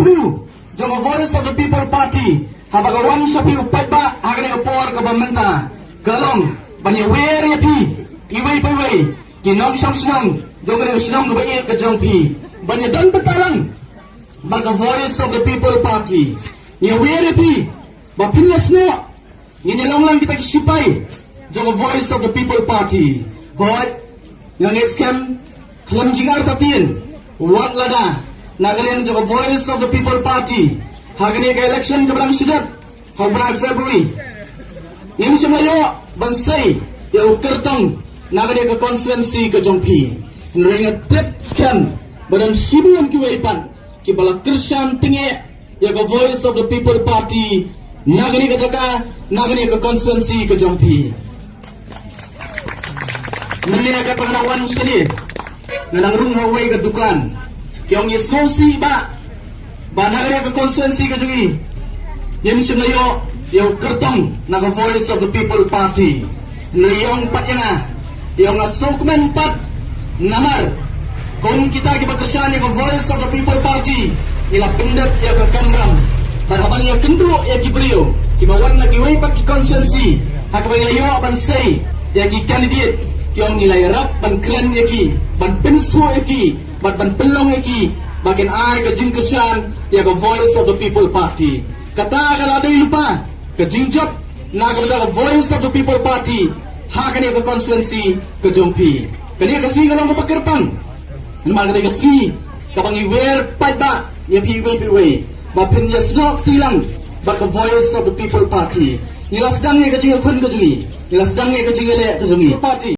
Subiu, jong voice of the people party, habagawan sa pi upat ba, hagani kapor kabamenta, galong, banya wer ya pi, iway pa iway, kinong siyang sinong, jong kani sinong gabair ka jong pi, banya dan betalang, baga voice of the people party, ni wer ya pi, bapinyas no, nginilong lang kita kisipay, jong voice of the people party, hoy, yang scam, kelam jingar tatin, wat lada, nagaling jong voice of the people party, hagani ka election ka barang sidat, hagbarang February, yang siyamayo, bansay, yaw kertong, nagade ka konstituensi ka jongpi. Nring a tip scam, badan sibuan kiwaipan, kibalak Krishan tinge, ya ka voice of the people party, nagade ka jaka, nagade ka konstituensi ka jongpi. Nilina ka pangnawan sini, nanang runghaway ka dukan, kiyong yesosi ba nagade ka konstituensi ka jongi. Yang siyamayo, yaw kertong, naga voice of the people party. Niyong pat yana, yung asukmen pat namar. Kung kita kipakrasyan yung voice of the people party, nila pindap yung kakamram. Barhabang yung kendo yung kibriyo, kibawan na kiway pat ki konstituensi, hakabang ilayo bansay, yung ki candidate, yung nilayrap ban kren yung ki, ban pinsto yung ki, ban pelong yung ki, bakin ay ka jingkasyan yung voice of the people party. Kata kalada yung lupa, ka jingjap, nakamada ka voice of the people party, hakani ka konstituensi ka jompi. Kani kasi ka lang mapagkarpang. Naman ka kasi, kapang iwer pa ba, yung piway, mapinyas no tilang, baka voice of the people party. Nilasdang niya ka jinga kun ka jungi, nilasdang niya ka jingile ka jungi. Party.